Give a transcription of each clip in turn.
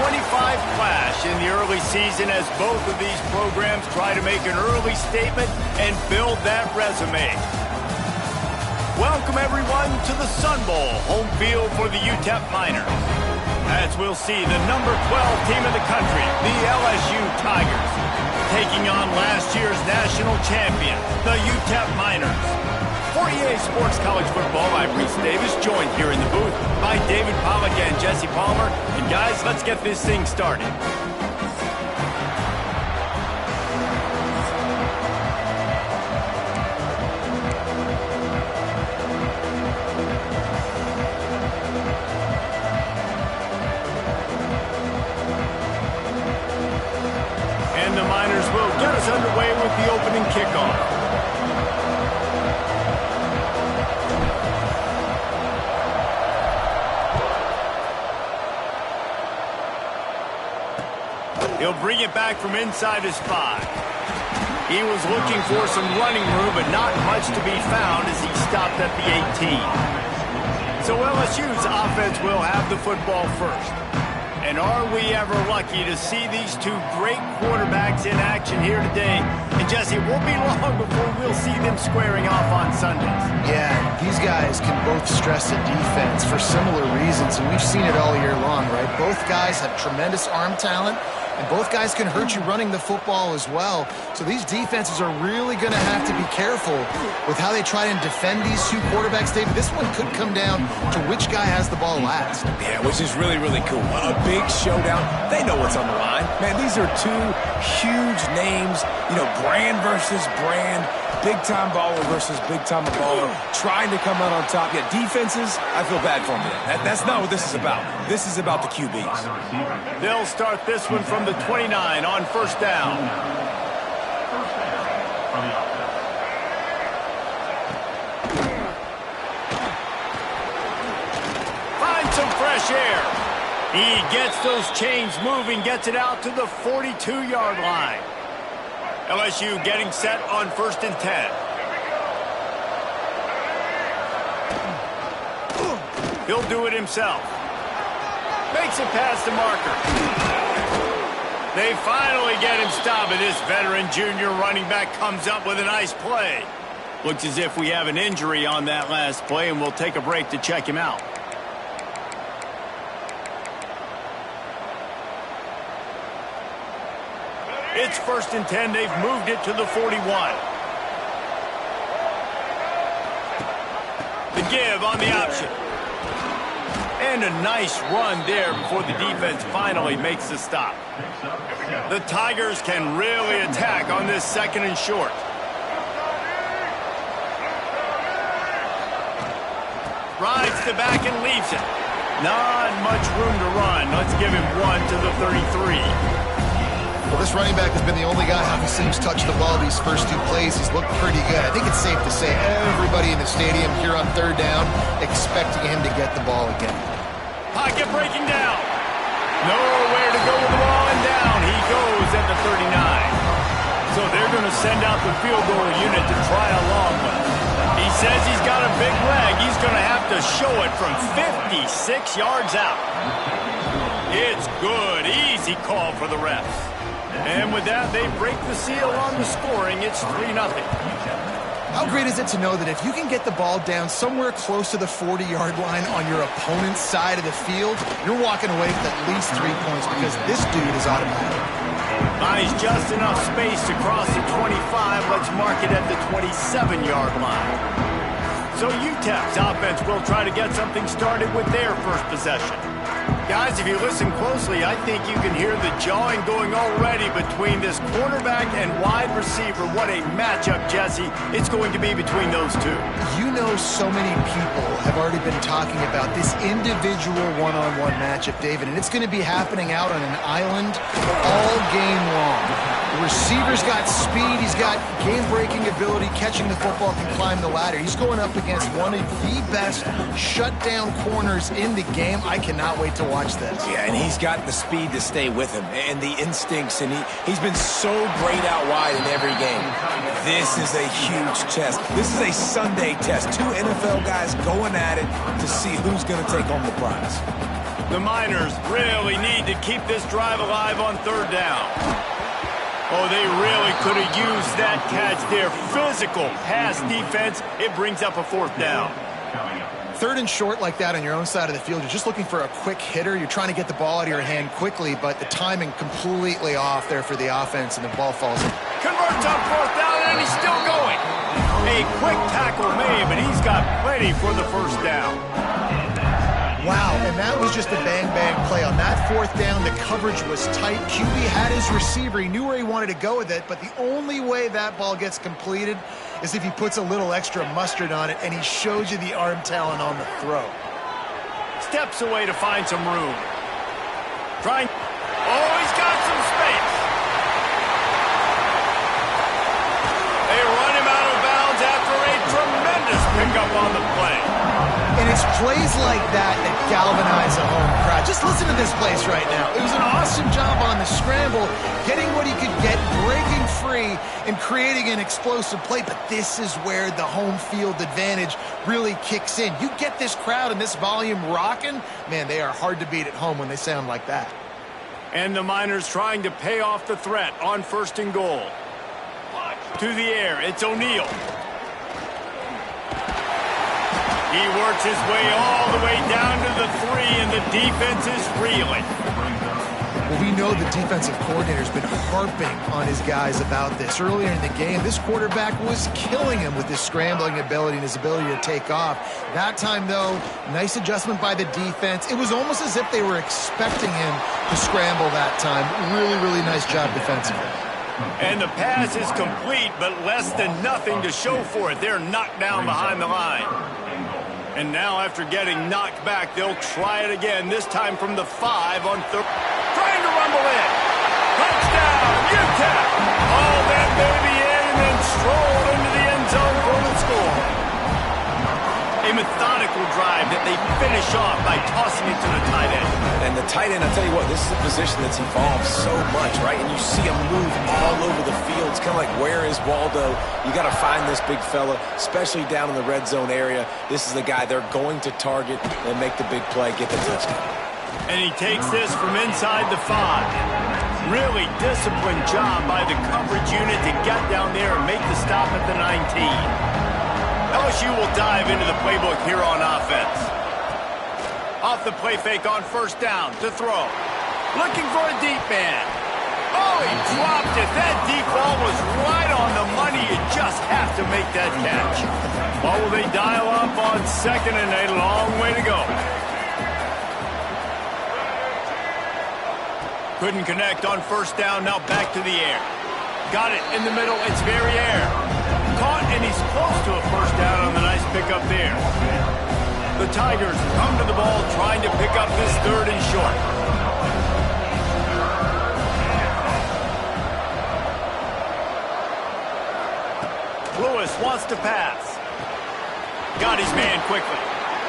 clash in the early season as both of these programs try to make an early statement and build that resume. Welcome, everyone, to the Sun Bowl, home field for the UTEP Miners. As we'll see, the number 12 team in the country, the LSU Tigers, taking on last year's national champion, the UTEP Miners. For EA Sports College Football, I'm Reese Davis, joined here in the booth by David Pollack and Jesse Palmer. And guys, let's get this thing started. And the Miners will get us underway with the opening kickoff. He'll bring it back from inside his 5. He was looking for some running room, but not much to be found as he stopped at the 18. So LSU's offense will have the football first. And are we ever lucky to see these two great quarterbacks in action here today? And Jesse, it won't be long before we'll see them squaring off on Sundays. Yeah, these guys can both stress a defense for similar reasons, and we've seen it all year long, right? Both guys have tremendous arm talent, and both guys can hurt you running the football as well. So these defenses are really going to have to be careful with how they try and defend these two quarterbacks. David, this one could come down to which guy has the ball last. Yeah, which is really, really cool. A big showdown. They know what's on the line. Man, these are two huge names, you know, brand versus brand, big-time baller versus big-time baller, trying to come out on top. Yeah, defenses, I feel bad for them. That's not what this is about. This is about the QBs. They'll start this one from the 29 on first down. Find some fresh air. He gets those chains moving, gets it out to the 42-yard line. LSU getting set on first and 10. He'll do it himself. Makes it past the marker. They finally get him stopped, and this veteran junior running back comes up with a nice play. Looks as if we have an injury on that last play, and we'll take a break to check him out. It's first and 10. They've moved it to the 41. The give on the option. And a nice run there before the defense finally makes the stop. The Tigers can really attack on this second and short. Rides the back and leaves it. Not much room to run. Let's give him one to the 33. Well, this running back has been the only guy who seems touched the ball these first two plays. He's looked pretty good. I think it's safe to say everybody in the stadium here on third down expecting him to get the ball again. Pocket breaking down. Nowhere to go with the ball, and down he goes at the 39. So they're going to send out the field goal unit to try a long one. He says he's got a big leg. He's going to have to show it from 56 yards out. It's good. Easy call for the refs. And with that, they break the seal on the scoring. It's 3-0. How great is it to know that if you can get the ball down somewhere close to the 40-yard line on your opponent's side of the field, you're walking away with at least 3 points because this dude is automatic. Buys just enough space to cross the 25. Let's mark it at the 27-yard line. So UTEP's offense will try to get something started with their first possession. Guys, if you listen closely, I think you can hear the jawing going already between this quarterback and wide receiver. What a matchup, Jesse, it's going to be between those two. You know, so many people have already been talking about this individual one-on-one matchup, David, and it's going to be happening out on an island all game long. The receiver's got speed, he's got game-breaking ability, catching the football, can climb the ladder. He's going up against one of the best shutdown corners in the game. I cannot wait to watch this. Yeah, and he's got the speed to stay with him and the instincts, and he's been so great out wide in every game. This is a huge test. This is a Sunday test. Two NFL guys going at it to see who's going to take home the prize. The Miners really need to keep this drive alive on third down. Oh, they really could have used that catch there. Physical pass defense. It brings up a fourth down. Third and short like that on your own side of the field, you're just looking for a quick hitter. You're trying to get the ball out of your hand quickly, but the timing completely off there for the offense, and the ball falls in. Converts on fourth down, and he's still going. A quick tackle made, but he's got plenty for the first down. Wow, and that was just a bang-bang play. On that fourth down, the coverage was tight. QB had his receiver. He knew where he wanted to go with it, but the only way that ball gets completed is if he puts a little extra mustard on it, and he shows you the arm talent on the throw. Steps away to find some room. Trying. Oh, he's got some space. They run him out of bounds after a tremendous pickup on the play. And it's plays like that that galvanize a home crowd. Just listen to this place right now. It was an awesome job on the scramble, getting what he could get, breaking free, and creating an explosive play. But this is where the home field advantage really kicks in. You get this crowd and this volume rocking, man, they are hard to beat at home when they sound like that. And the Miners trying to pay off the threat on first and goal. To the air, it's O'Neal. He works his way all the way down to the 3, and the defense is reeling. Well, we know the defensive coordinator's been harping on his guys about this. Earlier in the game, this quarterback was killing him with his scrambling ability and his ability to take off. That time, though, nice adjustment by the defense. It was almost as if they were expecting him to scramble that time. Really, really nice job defensively. And the pass is complete, but less than nothing to show for it. They're knocked down behind the line. And now, after getting knocked back, they'll try it again, this time from the 5 on third. Trying to rumble in. Touchdown, UTEP. All that baby in and then strolled into the end zone for the score. A methodical drive that they finish off by tossing it to the tight end. And the tight end, I'll tell you what, this is a position that's evolved so much, right? And you see him move all over the field. It's kind of like, where is Waldo? You got to find this big fella, especially down in the red zone area. This is the guy they're going to target and make the big play, get the touchdown. And he takes this from inside the 5. Really disciplined job by the coverage unit to get down there and make the stop at the 19. LSU will dive into the playbook here on offense. Off the play fake on first down to throw. Looking for a deep man. Oh, he dropped it. That deep ball was right on the money. You just have to make that catch. Well, will they dial up on second and a long way to go? Couldn't connect on first down. Now back to the air. Got it in the middle. It's very air. Caught, and he's close to a first down on the nice pickup there. The Tigers come to the ball trying to pick up this third and short. Lewis wants to pass. Got his man quickly.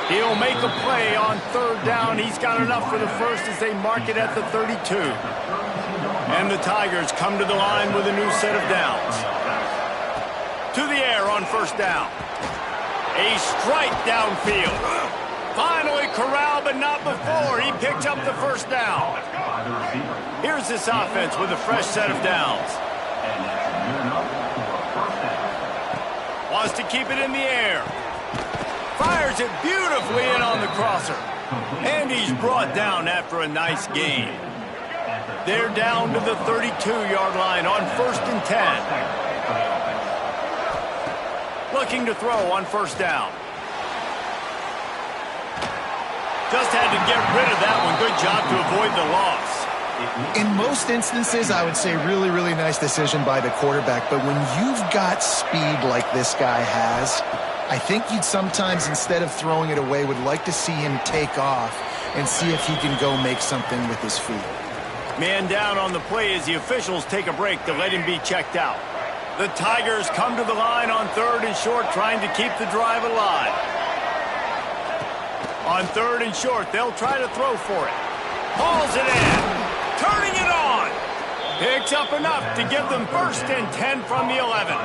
He'll make a play on third down. He's got enough for the first as they mark it at the 32. And the Tigers come to the line with a new set of downs. To the air on first down. A strike downfield. Finally corralled, but not before. He picked up the first down. Here's this offense with a fresh set of downs. Wants to keep it in the air. Fires it beautifully in on the crosser. And he's brought down after a nice gain. They're down to the 32-yard line on first and 10. Looking to throw on first down. Just had to get rid of that one. Good job to avoid the loss. In most instances, I would say really, really nice decision by the quarterback. But when you've got speed like this guy has, I think you'd sometimes, instead of throwing it away, would like to see him take off and see if he can go make something with his feet. Man down on the play as the officials take a break to let him be checked out. The Tigers come to the line on third and short, trying to keep the drive alive. On third and short, they'll try to throw for it. Hauls it in. Turning it on. Picks up enough to give them first and 10 from the 11.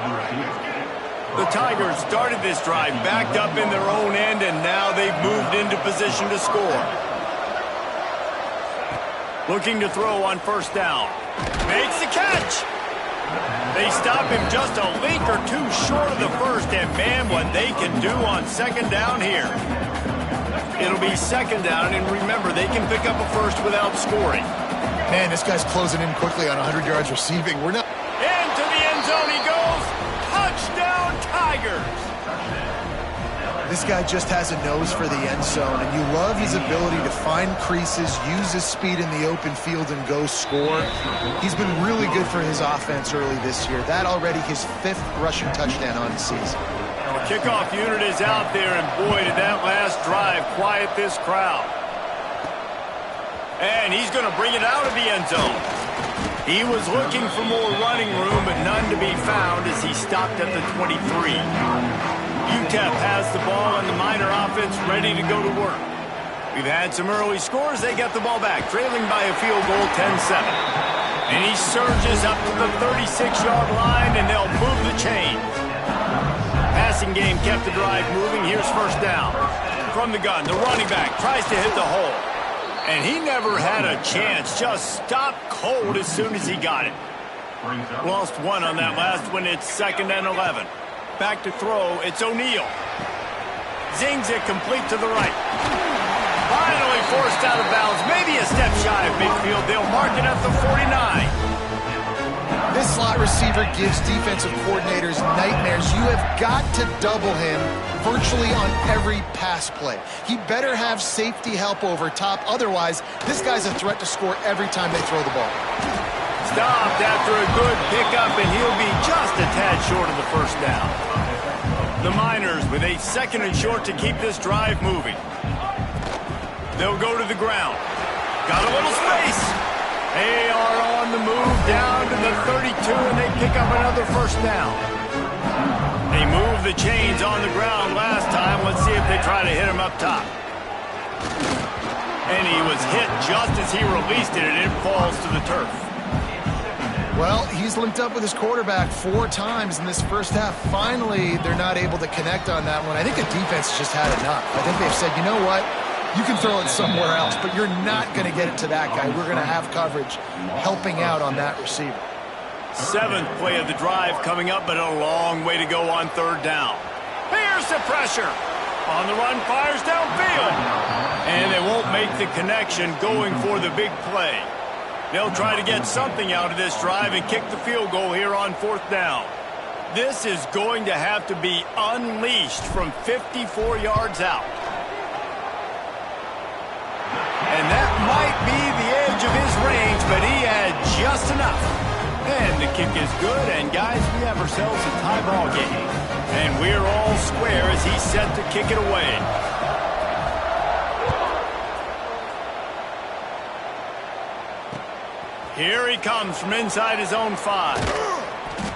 The Tigers started this drive backed up in their own end, and now they've moved into position to score. Looking to throw on first down. Makes the catch. They stop him just a link or two short of the first, and man, what they can do on second down here. It'll be second down, and remember, they can pick up a first without scoring. Man, this guy's closing in quickly on 100 yards receiving. We're not... Into the end zone he goes. Touchdown, Tigers. This guy just has a nose for the end zone, and you love his ability to find creases, use his speed in the open field, and go score. He's been really good for his offense early this year. That already his 5th rushing touchdown on the season. The kickoff unit is out there, and boy, did that last drive quiet this crowd. And he's going to bring it out of the end zone. He was looking for more running room, but none to be found as he stopped at the 23. UTEP has the ball, and the Miner offense ready to go to work. We've had some early scores. They get the ball back, trailing by a field goal 10-7. And he surges up to the 36-yard line, and they'll move the chains. Passing game kept the drive moving. Here's first down. From the gun, the running back tries to hit the hole. And he never had a chance. Just stopped cold as soon as he got it. Lost one on that last one. It's 2nd and 11. Back to throw. It's O'Neal. Zings it complete to the right. Finally forced out of bounds. Maybe a step shy of midfield. They'll mark it at the 49. This slot receiver gives defensive coordinators nightmares. You have got to double him virtually on every pass play. He better have safety help over top. Otherwise, this guy's a threat to score every time they throw the ball. Stopped after a good pickup, and he'll be just a tad short of the first down. The Miners with a 2nd and short to keep this drive moving. They'll go to the ground. Got a little space. They are on the move down to the 32, and they pick up another first down. They moved the chains on the ground last time. Let's see if they try to hit him up top. And he was hit just as he released it, and it falls to the turf. Well, he's linked up with his quarterback 4 times in this first half. Finally, they're not able to connect on that one. I think the defense has just had enough. I think they've said, you know what? You can throw it somewhere else, but you're not going to get it to that guy. We're going to have coverage helping out on that receiver. 7th play of the drive coming up, but a long way to go on 3rd down. Here's the pressure. On the run, fires downfield. And they won't make the connection going for the big play. They'll try to get something out of this drive and kick the field goal here on 4th down. This is going to have to be unleashed from 54 yards out. And that might be the edge of his range, but he had just enough. And the kick is good, and guys, we have ourselves a tie ball game. And we're all square as he's set to kick it away. Here he comes from inside his own 5.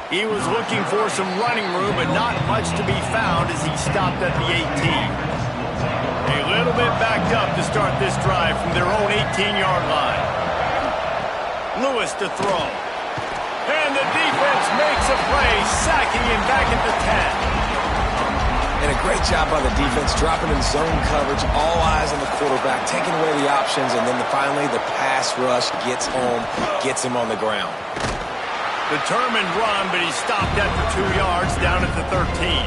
He was looking for some running room, but not much to be found as he stopped at the 18. A little bit backed up to start this drive from their own 18-yard line. Lewis to throw. And the defense makes a play, sacking him back at the 10. And a great job by the defense, dropping in zone coverage, all eyes on the quarterback, taking away the options, and then finally the pass rush gets home, gets him on the ground. Determined run, but he stopped at the 2 yards down at the 13.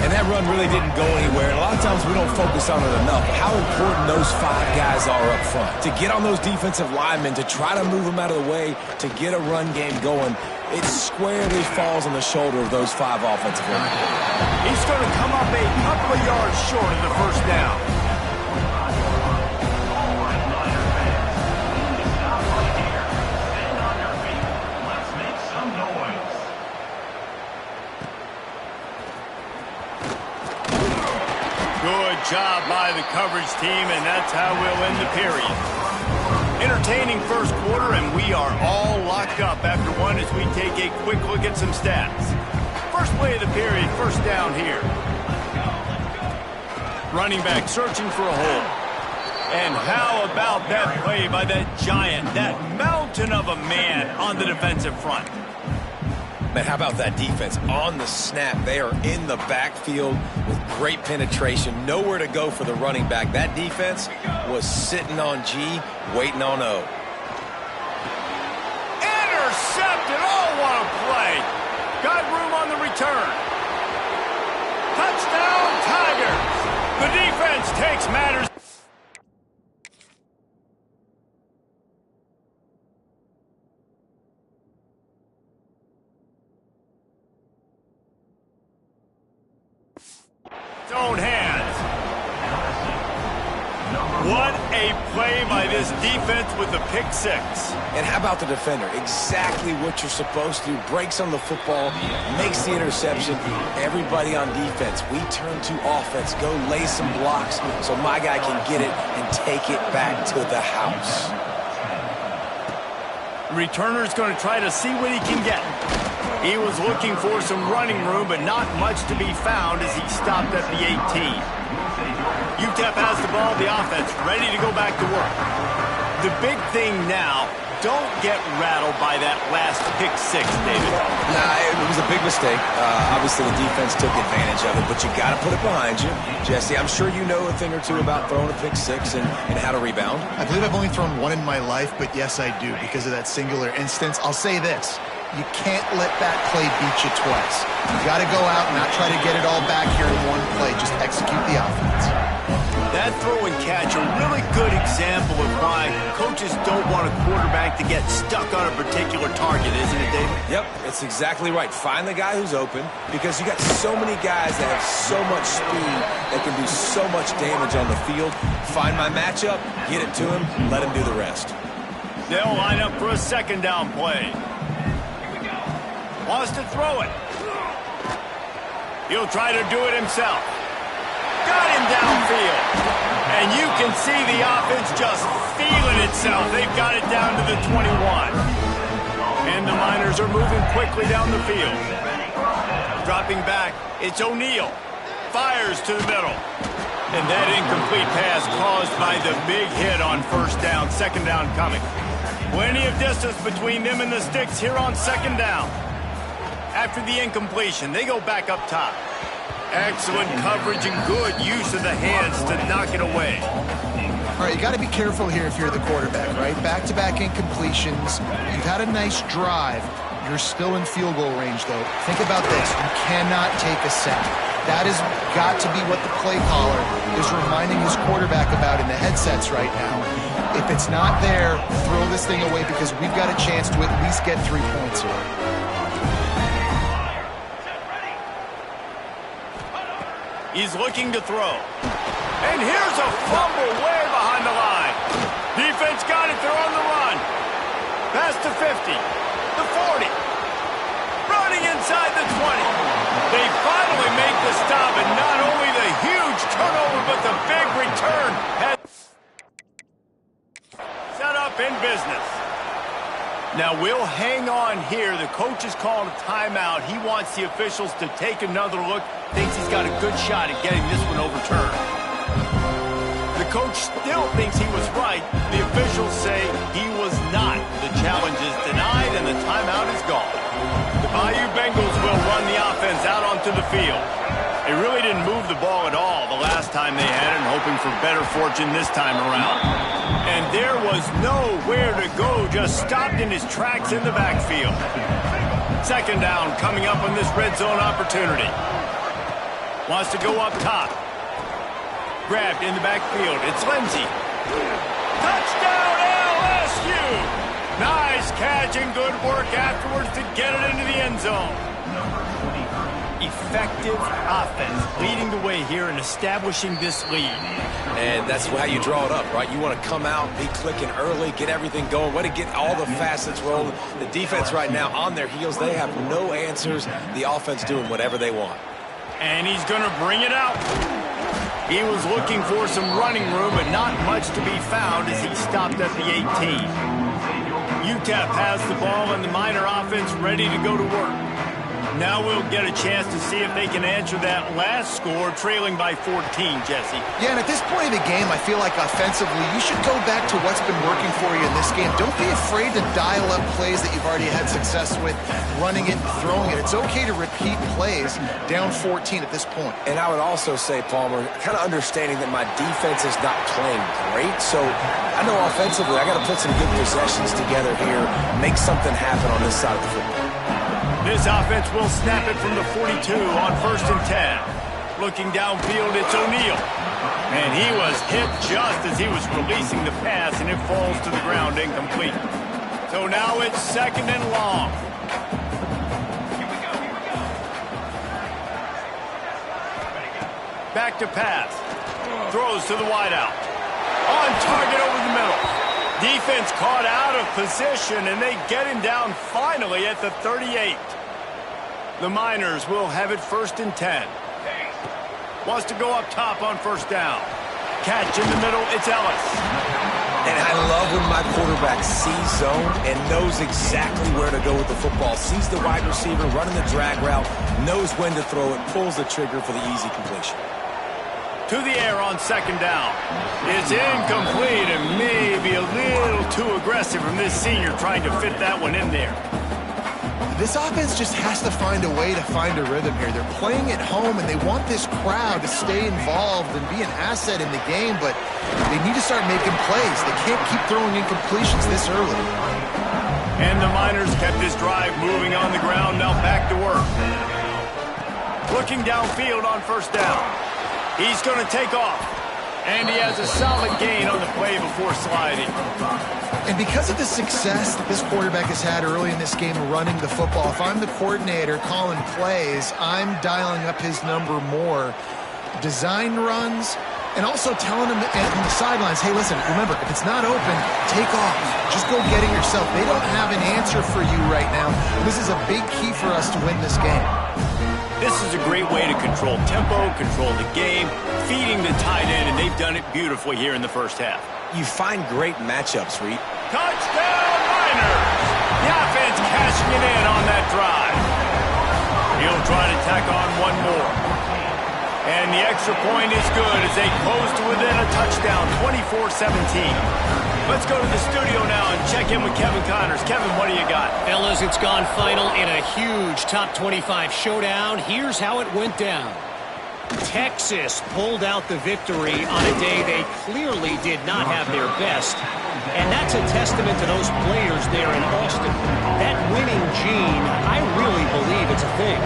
And that run really didn't go anywhere. And a lot of times we don't focus on it enough. How important those 5 guys are up front. To get on those defensive linemen, to try to move them out of the way, to get a run game going, it squarely falls on the shoulder of those 5 offensive linemen. He's going to come up a couple of yards short of the first down. Good job by the coverage team, and that's how we'll end the period. Entertaining first quarter, and we are all locked up after one as we take a quick look at some stats. First play of the period, first down here. Running back searching for a hole. And how about that play by that giant, that mountain of a man on the defensive front? Man, how about that defense? On the snap, they are in the backfield with great penetration. Nowhere to go for the running back. That defense was sitting on G, waiting on O. Intercepted. Oh, what a play. Got room on the return. Touchdown, Tigers. The defense takes matters. Own hands. What a play by this defense with the pick six. And how about the defender? Exactly what you're supposed to do. Breaks on the football, makes the interception. Everybody on defense, we turn to offense. Go lay some blocks so my guy can get it and take it back to the house. Returner's going to try to see what he can get. He was looking for some running room, but not much to be found as he stopped at the 18. UTEP has the ball, the offense, ready to go back to work. The big thing now, don't get rattled by that last pick six, David. Nah, it was a big mistake. Obviously, the defense took advantage of it, but you got to put it behind you. Jesse, I'm sure you know a thing or two about throwing a pick six and how to rebound. I believe I've only thrown one in my life, but yes, I do because of that singular instance. I'll say this. You can't let that play beat you twice. You got to go out and not try to get it all back here in one play. Just execute the offense. That throw and catch, a really good example of why coaches don't want a quarterback to get stuck on a particular target, isn't it, David? Yep, it's exactly right. Find the guy who's open because you got so many guys that have so much speed that can do so much damage on the field. Find my matchup, get it to him, let him do the rest. They'll line up for a second down play. Wants to throw it. He'll try to do it himself. Got him downfield. And you can see the offense just feeling itself. They've got it down to the 21. And the Miners are moving quickly down the field. Dropping back, it's O'Neal. Fires to the middle. And that incomplete pass caused by the big hit on first down. Second down coming. Plenty of distance between them and the sticks here on second down. After the incompletion, they go back up top. Excellent coverage and good use of the hands to knock it away. All right, you got to be careful here if you're the quarterback, right? Back-to-back incompletions. You've had a nice drive. You're still in field goal range, though. Think about this. You cannot take a sack. That has got to be what the play caller is reminding his quarterback about in the headsets right now. If it's not there, throw this thing away because we've got a chance to at least get 3 points here. He's looking to throw. And here's a fumble way behind the line. Defense got it. They're on the run. Pass to 50. The 40. Running inside the 20. They finally make the stop, and not only the huge turnover, but the big return has set up in business. Now, we'll hang on here. The coach has called a timeout. He wants the officials to take another look. Thinks he's got a good shot at getting this one overturned. The coach still thinks he was right. The officials say he was not. The challenge is denied, and the timeout is gone. The Bayou Bengals will run the offense out onto the field. They really didn't move the ball at all the last time they had it, hoping for better fortune this time around. And there was nowhere to go, just stopped in his tracks in the backfield. Second down coming up on this red zone opportunity. Wants to go up top. Grabbed in the backfield. It's Lindsey. Touchdown LSU! Nice catch and good work afterwards to get it into the end zone. Effective offense leading the way here and establishing this lead. And that's how you draw it up, right? You want to come out, be clicking early, get everything going, way to get all the facets rolling. The defense right now on their heels, they have no answers. The offense doing whatever they want. And he's going to bring it out. He was looking for some running room, but not much to be found as he stopped at the 18. UTEP has the ball and the Miner offense ready to go to work. Now we'll get a chance to see if they can answer that last score, trailing by 14, Jesse. Yeah, and at this point in the game, I feel like offensively, you should go back to what's been working for you in this game. Don't be afraid to dial up plays that you've already had success with, running it and throwing it. It's okay to repeat plays down 14 at this point. And I would also say, Palmer, kind of understanding that my defense is not playing great, so I know offensively I got to put some good possessions together here, make something happen on this side of the football. This offense will snap it from the 42 on 1st and 10. Looking downfield, it's O'Neal. And he was hit just as he was releasing the pass, and it falls to the ground incomplete. So now it's 2nd and long. Back to pass. Throws to the wideout. On target over the middle. Defense caught out of position, and they get him down finally at the 38. The Miners will have it 1st and 10. Wants to go up top on 1st down. Catch in the middle, it's Ellis. And I love when my quarterback sees zone and knows exactly where to go with the football. Sees the wide receiver running the drag route, knows when to throw it, pulls the trigger for the easy completion. To the air on 2nd down. It's incomplete and maybe a little too aggressive from this senior trying to fit that one in there. This offense just has to find a way to find a rhythm here. They're playing at home, and they want this crowd to stay involved and be an asset in the game, but they need to start making plays. They can't keep throwing incompletions this early. And the Miners kept this drive moving on the ground, now back to work. Looking downfield on 1st down. He's going to take off. And he has a solid gain on the play before sliding. And because of the success that this quarterback has had early in this game running the football, if I'm the coordinator calling plays, I'm dialing up his number more. Design runs, and also telling him on the sidelines, hey, listen, remember, if it's not open, take off. Just go get it yourself. They don't have an answer for you right now. This is a big key for us to win this game. This is a great way to control tempo, control the game, feeding the tight end, and they've done it beautifully here in the 1st half. You find great matchups, Reed. Touchdown, Miners! The offense cashing it in on that drive. He'll try to tack on one more. And the extra point is good as they close to within a touchdown, 24-17. Let's go to the studio now and check in with Kevin Connors. Kevin, what do you got? Fellas, it's gone final in a huge top 25 showdown. Here's how it went down. Texas pulled out the victory on a day they clearly did not have their best. And that's a testament to those players there in Austin. That winning gene, I really believe it's a thing.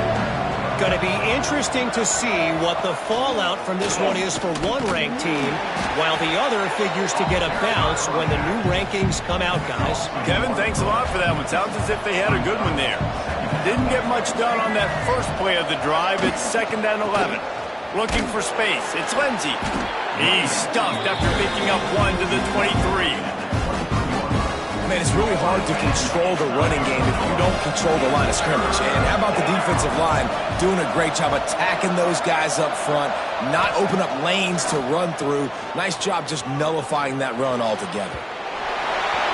Going to be interesting to see what the fallout from this one is for one ranked team, while the other figures to get a bounce when the new rankings come out, guys. Kevin, thanks a lot for that one. Sounds as if they had a good one there. Didn't get much done on that first play of the drive. It's 2nd and 11. Looking for space. It's Lindsey. He's stuffed after picking up one to the 23. Man, it's really hard to control the running game if you don't control the line of scrimmage. And how about the defensive line doing a great job attacking those guys up front, not open up lanes to run through. Nice job just nullifying that run altogether.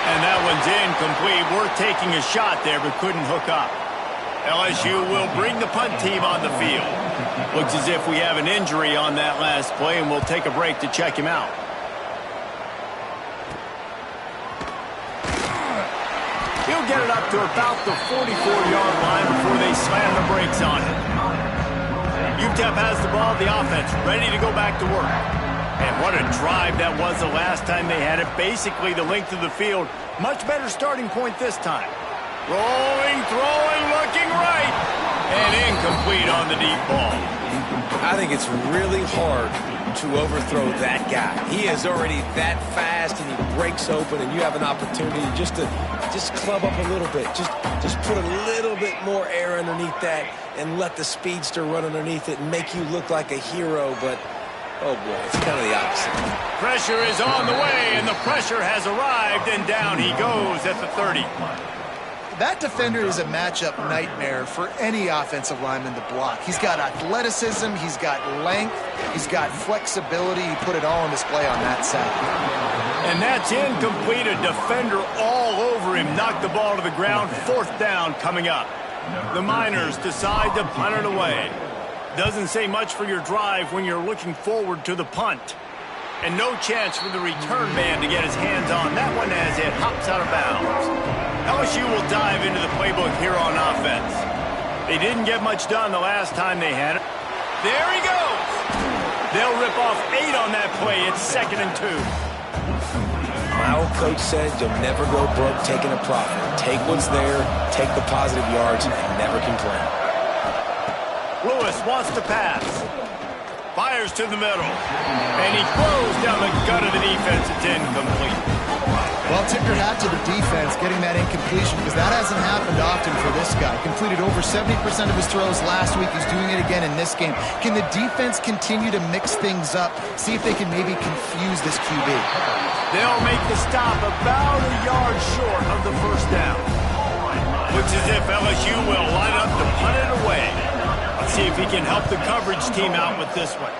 And that one's incomplete. Worth taking a shot there, but couldn't hook up. LSU will bring the punt team on the field. Looks as if we have an injury on that last play, and we'll take a break to check him out. He'll get it up to about the 44-yard line before they slam the brakes on it. UTEP has the ball, the offense ready to go back to work. And what a drive that was the last time they had it. Basically the length of the field. Much better starting point this time. Rolling, throwing, looking right. And incomplete on the deep ball. I think it's really hard to overthrow that guy. He is already that fast, and he breaks open, and you have an opportunity just to club up a little bit. Just put a little bit more air underneath that and let the speedster run underneath it and make you look like a hero, but oh boy, it's kind of the opposite. Pressure is on the way, and the pressure has arrived, and down he goes at the 30. That defender is a matchup nightmare for any offensive lineman to block. He's got athleticism, he's got length, he's got flexibility. He put it all on display on that side. And that's incomplete. A defender all over him. Knocked the ball to the ground. 4th down coming up. The Miners decide to punt it away. Doesn't say much for your drive when you're looking forward to the punt. And no chance for the return man to get his hands on that one as it hops out of bounds. LSU will dive into the playbook here on offense. They didn't get much done the last time they had it. There he goes! They'll rip off 8 on that play. It's 2nd and 2. My old coach said you'll never go broke taking a profit. Take what's there, take the positive yards, and never complain. Lewis wants to pass. Fires to the middle. And he throws down the gut of the defense. It's incomplete. Well, tip your hat to the defense getting that incompletion because that hasn't happened often for this guy. Completed over 70% of his throws last week. He's doing it again in this game. Can the defense continue to mix things up? See if they can maybe confuse this QB. They'll make the stop about a yard short of the first down. Looks as if LSU will line up to punt it away. Let's see if he can help the coverage team out with this one.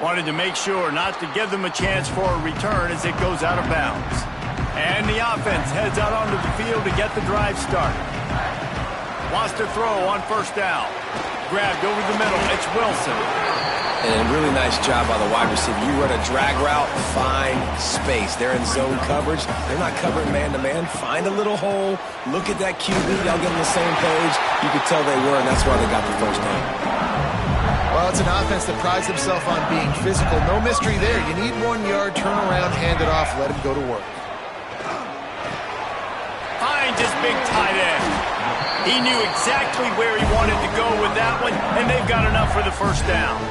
Wanted to make sure not to give them a chance for a return as it goes out of bounds. And the offense heads out onto the field to get the drive started. Wants to throw on first down. Grabbed over the middle. It's Wilson. And a really nice job by the wide receiver. You run a drag route, find space. They're in zone coverage. They're not covering man-to-man. Find a little hole. Look at that QB. Y'all get on the same page. You could tell they were, and that's why they got the first down. Well, it's an offense that prides himself on being physical. No mystery there. You need 1 yard, turn around, hand it off, let him go to work. Finds his big tight end. He knew exactly where he wanted to go with that one, and they've got enough for the first down.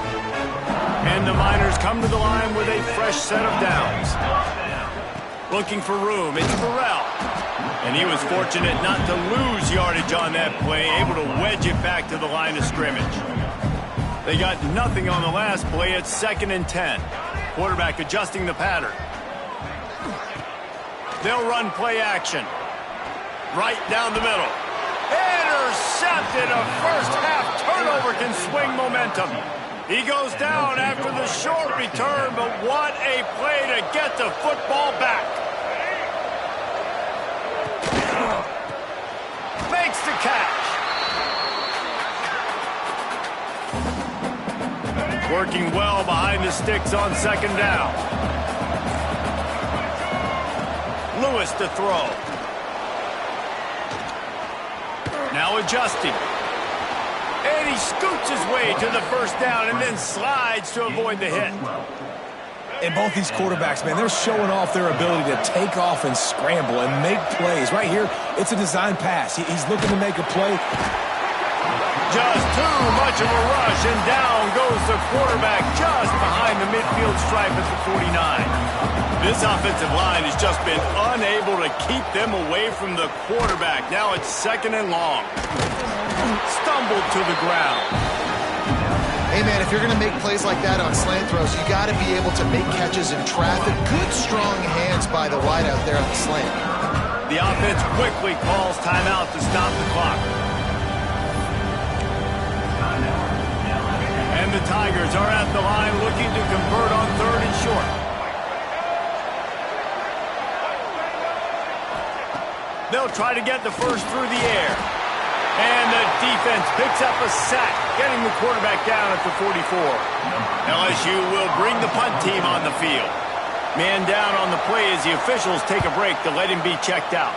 And the Miners come to the line with a fresh set of downs. Looking for room, it's Burrell. And he was fortunate not to lose yardage on that play, able to wedge it back to the line of scrimmage. They got nothing on the last play. It's 2nd and 10. Quarterback adjusting the pattern. They'll run play action. Right down the middle. Intercepted. A first half turnover can swing momentum. He goes down after the short return, but what a play to get the football back. Makes the catch. Working well behind the sticks on 2nd down. Lewis to throw. Now adjusting. And he scoots his way to the first down and then slides to avoid the hit. And both these quarterbacks, man, they're showing off their ability to take off and scramble and make plays. Right here, it's a design pass. He's looking to make a play. Just too much of a rush, and down goes the quarterback just behind the midfield stripe at the 49. This offensive line has just been unable to keep them away from the quarterback. Now it's 2nd and long. Stumbled to the ground. Hey, man, if you're going to make plays like that on slant throws, you got to be able to make catches in traffic. Good, strong hands by the wideout there on the slant. The offense quickly calls timeout to stop the clock. And the Tigers are at the line looking to convert on 3rd and short. They'll try to get the first through the air. And the defense picks up a sack, getting the quarterback down at the 44. LSU will bring the punt team on the field. Man down on the play as the officials take a break to let him be checked out.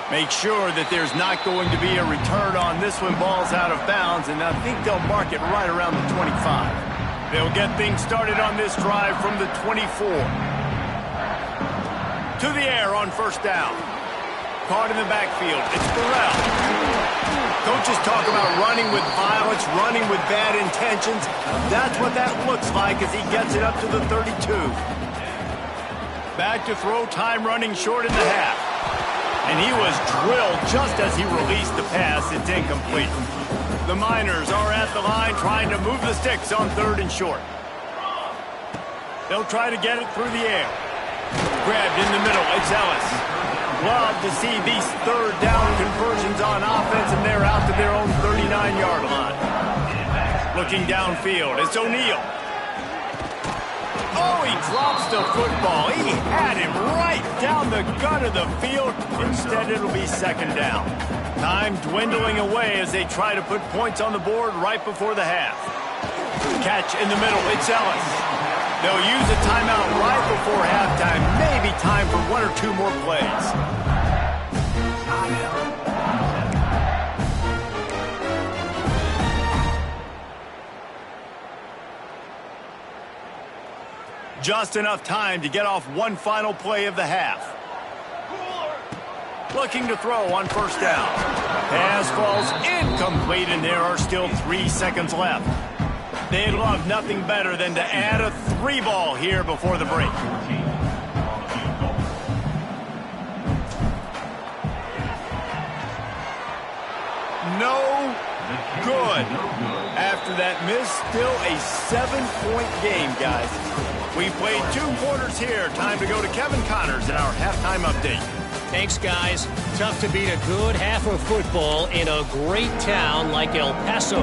Make sure that there's not going to be a return on this when ball's out of bounds, and I think they'll mark it right around the 25. They'll get things started on this drive from the 24. To the air on first down. Caught in the backfield. It's Burrell. Coaches talk about running with violence, running with bad intentions. That's what that looks like as he gets it up to the 32. Back to throw, time running short in the half. And he was drilled just as he released the pass. It's incomplete. The Miners are at the line trying to move the sticks on 3rd and short. They'll try to get it through the air. Grabbed in the middle. It's Ellis. Love to see these 3rd down conversions on offense, and they're out to their own 39-yard line. Looking downfield. It's O'Neal. Oh, he drops the football. He had him right down the gut of the field. Instead, it'll be second down. Time dwindling away as they try to put points on the board right before the half. Catch in the middle. It's Ellis. They'll use a timeout right before halftime. Maybe time for one or two more plays. Just enough time to get off one final play of the half. Looking to throw on first down. Pass falls incomplete, and there are still 3 seconds left. They'd love nothing better than to add a 3-ball here before the break. No good. After that miss, still a 7-point game, guys. We played 2 quarters here. Time to go to Kevin Connors in our halftime update. Thanks, guys. Tough to beat a good half of football in a great town like El Paso.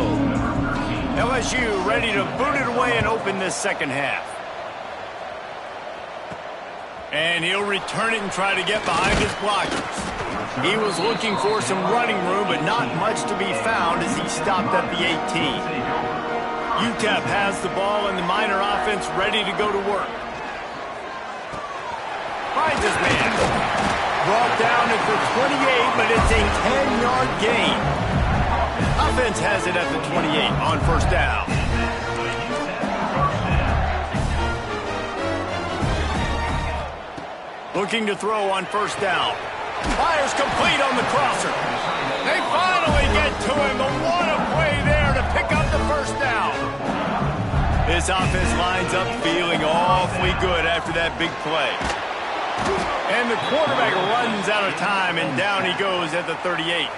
LSU ready to boot it away and open this second half. And he'll return it and try to get behind his blockers. He was looking for some running room, but not much to be found as he stopped at the 18. UTEP has the ball and the Miner offense ready to go to work. Finds his man. Brought down at the 28, but it's a 10-yard gain. Offense has it at the 28 on first down. Looking to throw on first down. Fires complete on the crosser. They finally get to him. The one play there to pick up the first down. This offense lines up feeling awfully good after that big play. And the quarterback runs out of time, and down he goes at the 38.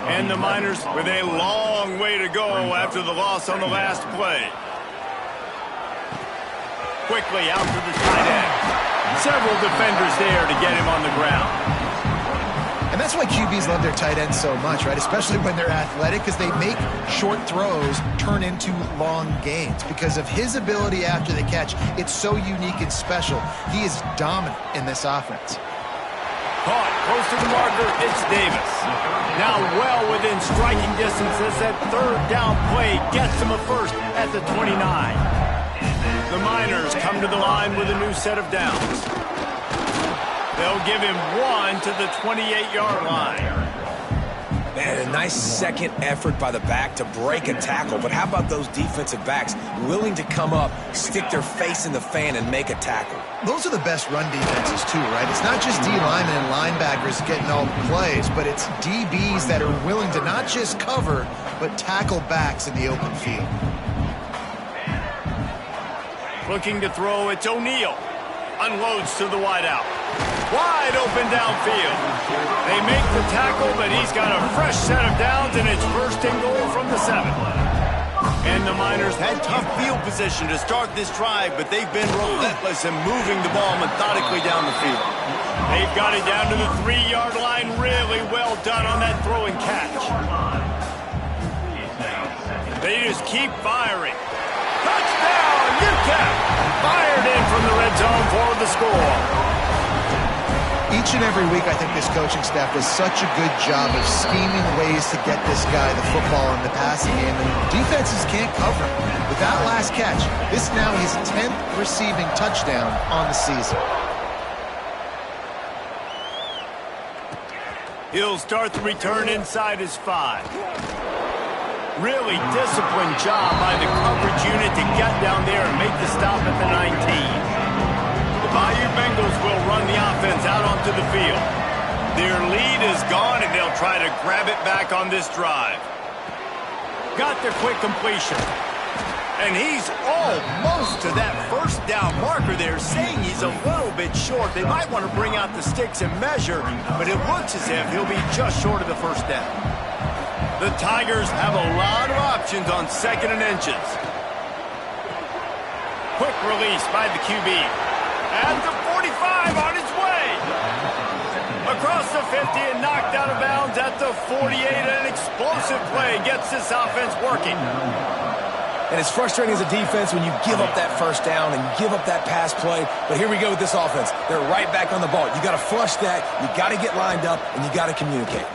And the Miners with a long way to go after the loss on the last play. Quickly out to the tight end. Several defenders there to get him on the ground. And that's why QBs love their tight ends so much, right? Especially when they're athletic, because they make short throws turn into long gains. Because of his ability after the catch, it's so unique and special. He is dominant in this offense. Caught close to the marker, it's Davis. Now well within striking distance as that third down play gets him a first at the 29. The Miners come to the line with a new set of downs. They'll give him one to the 28-yard line. Man, a nice second effort by the back to break a tackle. But how about those defensive backs willing to come up, stick their face in the fan, and make a tackle? Those are the best run defenses, too, right? It's not just D linemen and linebackers getting all the plays, but it's DBs that are willing to not just cover, but tackle backs in the open field. Looking to throw, it's O'Neal. Unloads to the wideout. Wide open downfield. They make the tackle, but he's got a fresh set of downs, and it's first and goal from the 7. And the Miners had tough field position to start this drive, but they've been relentless in moving the ball methodically down the field. They've got it down to the 3-yard line. Really well done on that throw and catch. They just keep firing. Touchdown, UTEP! Fired in from the red zone for the score. Each and every week, I think this coaching staff does such a good job of scheming ways to get this guy the football in the passing game, and defenses can't cover him. With that last catch, this now his 10th receiving touchdown on the season. He'll start the return inside his 5. Really disciplined job by the coverage unit to get down there and make the stop at the 19. The Bayou Bengals will run the offense out onto the field. Their lead is gone, and they'll try to grab it back on this drive. Got the quick completion. And he's almost to that first down marker there, saying he's a little bit short. They might want to bring out the sticks and measure, but it looks as if he'll be just short of the first down. The Tigers have a lot of options on 2nd and inches. Quick release by the QB. At the 45 on his way. Across the 50 and knocked out of bounds at the 48. An explosive play gets this offense working. And it's frustrating as a defense when you give up that first down and give up that pass play. But here we go with this offense. They're right back on the ball. You got to flush that. You got to get lined up, and you got to communicate.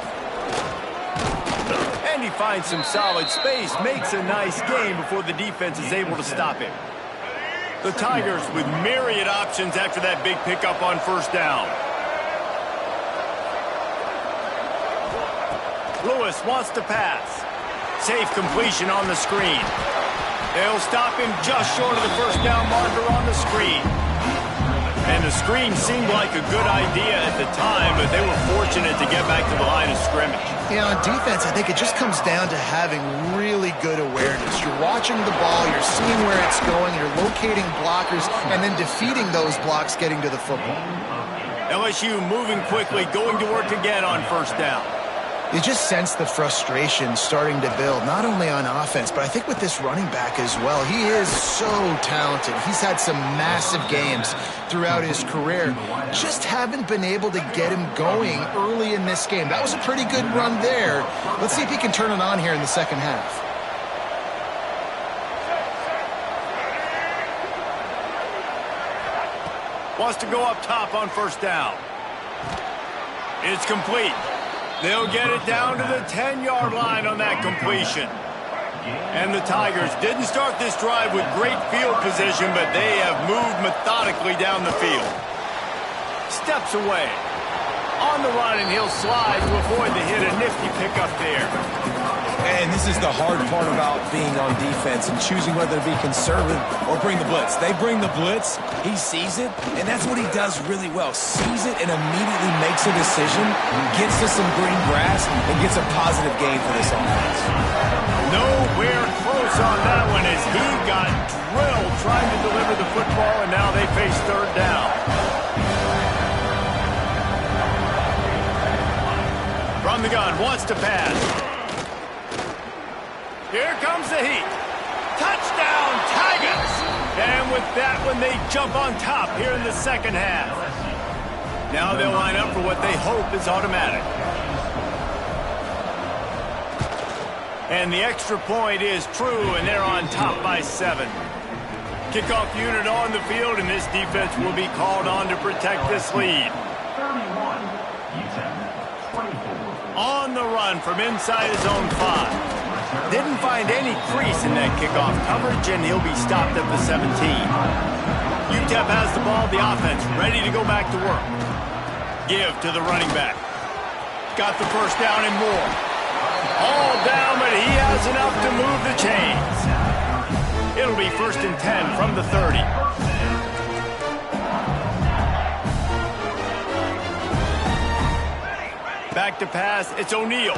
And he finds some solid space, makes a nice game before the defense is able to stop him. The Tigers with myriad options after that big pickup on first down. Lewis wants to pass. Safe completion on the screen. They'll stop him just short of the first down marker on the screen. And the screen seemed like a good idea at the time, but they were fortunate to get back to the line of scrimmage. Yeah, on defense, I think it just comes down to having really good awareness. You're watching the ball, you're seeing where it's going, you're locating blockers, and then defeating those blocks getting to the football. LSU moving quickly, going to work again on first down. You just sense the frustration starting to build, not only on offense, but I think with this running back as well. He is so talented. He's had some massive games throughout his career. Just haven't been able to get him going early in this game. That was a pretty good run there. Let's see if he can turn it on here in the second half. Wants to go up top on first down. It's complete. They'll get it down to the 10-yard line on that completion. And the Tigers didn't start this drive with great field position, but they have moved methodically down the field. Steps away. On the run, and he'll slide to avoid the hit. A nifty pickup there. And this is the hard part about being on defense and choosing whether to be conservative or bring the blitz. They bring the blitz, he sees it, and that's what he does really well. Sees it and immediately makes a decision, gets to some green grass, and gets a positive gain for this offense. Nowhere close on that one as he got drilled trying to deliver the football, and now they face third down. From the gun, wants to pass. Here comes the heat. Touchdown, Tigers! And with that one, they jump on top here in the second half. Now they'll line up for what they hope is automatic. And the extra point is true, and they're on top by 7. Kickoff unit on the field, and this defense will be called on to protect this lead. 31, UTEP, 24. On the run from inside his own 5. Didn't find any crease in that kickoff coverage, and he'll be stopped at the 17. UTEP has the ball, the offense ready to go back to work. Give to the running back. Got the first down and more. All down, but he has enough to move the chains. It'll be 1st and 10 from the 30. Back to pass, it's O'Neal.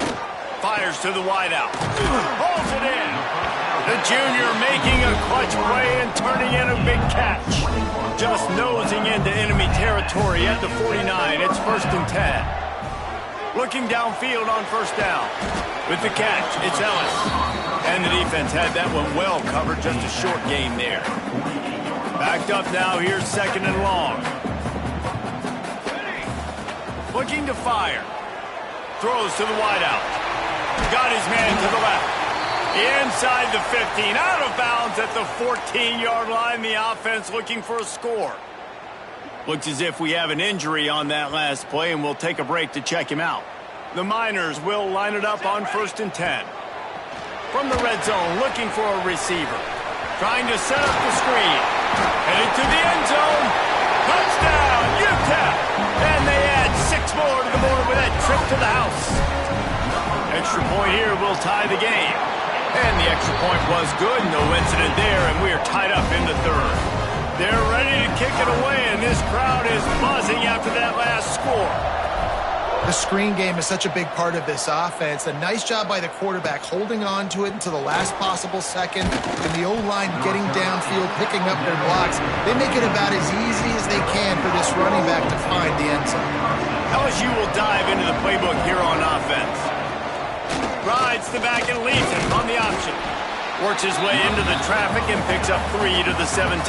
Fires to the wideout. Holds it in. The junior making a clutch play and turning in a big catch. Just nosing into enemy territory at the 49. It's 1st and 10. Looking downfield on first down. With the catch, it's Ellis. And the defense had that one well covered. Just a short gain there. Backed up now. Here's 2nd and long. Looking to fire. Throws to the wideout. Got his man to the left. Inside the 15. Out of bounds at the 14-yard line. The offense looking for a score. Looks as if we have an injury on that last play, and we'll take a break to check him out. The Miners will line it up on 1st and 10. From the red zone, looking for a receiver. Trying to set up the screen. Headed to the end zone. Touchdown, UTEP! And they add 6 more to the board with that trip to the house. Extra point here will tie the game. And the extra point was good. No incident there, and we are tied up in the 3rd. They're ready to kick it away, and this crowd is buzzing after that last score. The screen game is such a big part of this offense. A nice job by the quarterback holding on to it until the last possible second, and the O-line getting downfield, picking up their blocks. They make it about as easy as they can for this running back to find the end zone. LSU will dive into the playbook here on offense. Rides the back and leads it on the option. Works his way into the traffic and picks up 3 to the 17.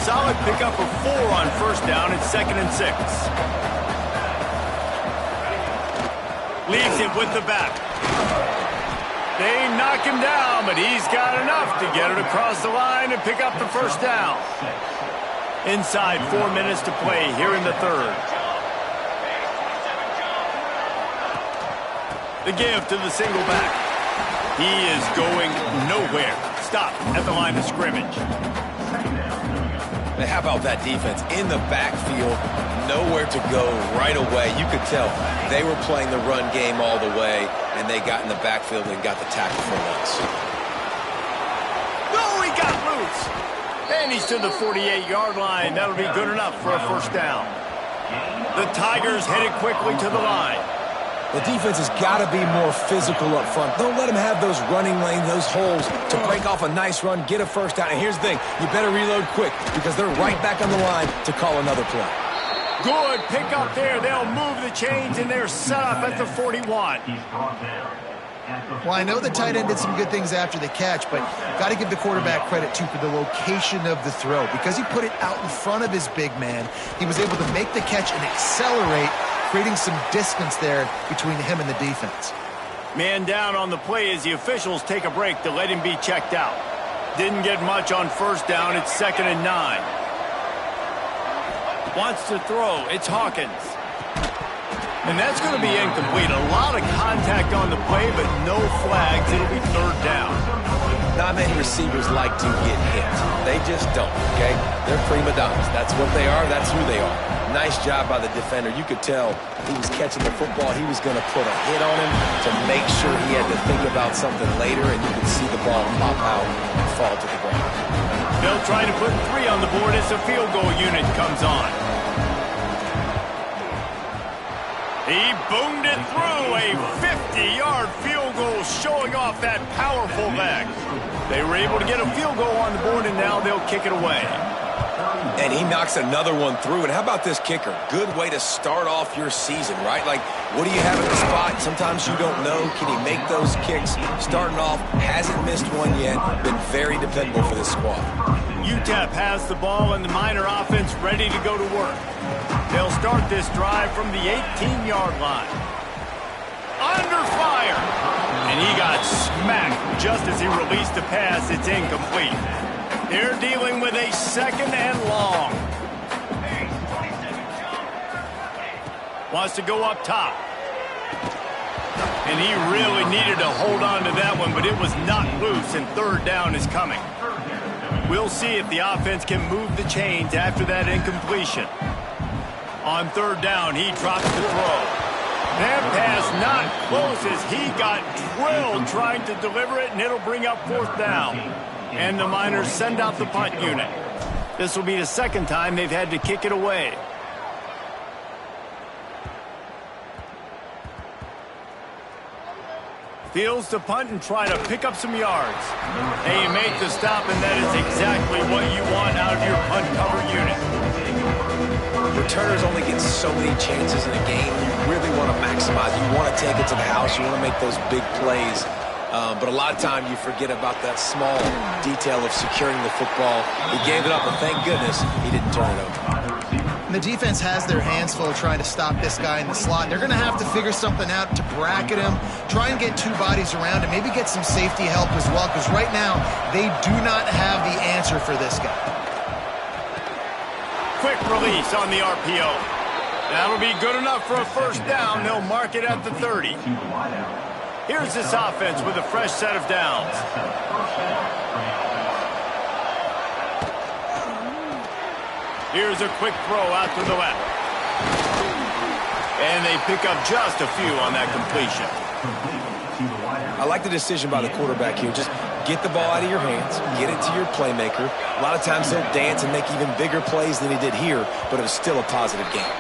Solid pickup of 4 on first down. It's 2nd and 6. Leaves it with the back. They knock him down, but he's got enough to get it across the line and pick up the first down. Inside 4 minutes to play here in the third. The give to the single back. He is going nowhere. Stop at the line of scrimmage. How about that defense in the backfield? Nowhere to go right away. You could tell they were playing the run game all the way, and they got in the backfield and got the tackle for once. No, he got loose. And he's to the 48-yard line. That'll be good enough for a first down. The Tigers headed quickly to the line. The defense has got to be more physical up front. Don't let them have those running lanes, those holes to break off a nice run, get a first down. And here's the thing, you better reload quick because they're right back on the line to call another play. Good pick up there. They'll move the chains, and they're set up at the 41. Well, I know the tight end did some good things after the catch, but got to give the quarterback credit, too, for the location of the throw. Because he put it out in front of his big man, he was able to make the catch and accelerate, creating some distance there between him and the defense. Man down on the play as the officials take a break to let him be checked out. Didn't get much on first down. It's 2nd and 9. Wants to throw. It's Hawkins. And that's going to be incomplete. A lot of contact on the play, but no flags. It'll be 3rd down. Not many receivers like to get hit. They just don't, okay? They're prima donnas. That's what they are. That's who they are. Nice job by the defender. You could tell he was catching the football. He was going to put a hit on him to make sure he had to think about something later, and you could see the ball pop out and fall to the ground. They'll try to put 3 on the board as the field goal unit comes on. He boomed it through. A 50-yard field goal showing off that powerful leg. They were able to get a field goal on the board, and now they'll kick it away. And he knocks another one through. And how about this kicker? Good way to start off your season, right? Like, what do you have at the spot? Sometimes you don't know. Can he make those kicks? Starting off, hasn't missed one yet. Been very dependable for this squad. UTEP has the ball and the Miner offense ready to go to work. They'll start this drive from the 18-yard line. Under fire. And he got smacked just as he released the pass. It's incomplete. They're dealing with a 2nd and long. Wants to go up top. And he really needed to hold on to that one, but it was not loose, and 3rd down is coming. We'll see if the offense can move the chains after that incompletion. On 3rd down, he drops the throw. That pass not close as he got drilled trying to deliver it, and it'll bring up 4th down. And the Miners send out the punt unit. This will be the 2nd time they've had to kick it away. Fields to punt and try to pick up some yards. And you make the stop, and that is exactly what you want out of your punt cover unit. Returners only get so many chances in a game. You really want to maximize. You want to take it to the house. You want to make those big plays. But a lot of time you forget about that small detail of securing the football. He gave it up, and thank goodness he didn't turn it over. And the defense has their hands full trying to stop this guy in the slot. They're going to have to figure something out to bracket him, try and get 2 bodies around him, maybe get some safety help as well, because right now they do not have the answer for this guy. Quick release on the RPO. That'll be good enough for a first down. They'll mark it at the 30. Here's this offense with a fresh set of downs. Here's a quick throw out to the left. And they pick up just a few on that completion. I like the decision by the quarterback here. Just get the ball out of your hands, get it to your playmaker. A lot of times he'll dance and make even bigger plays than he did here, but it was still a positive game.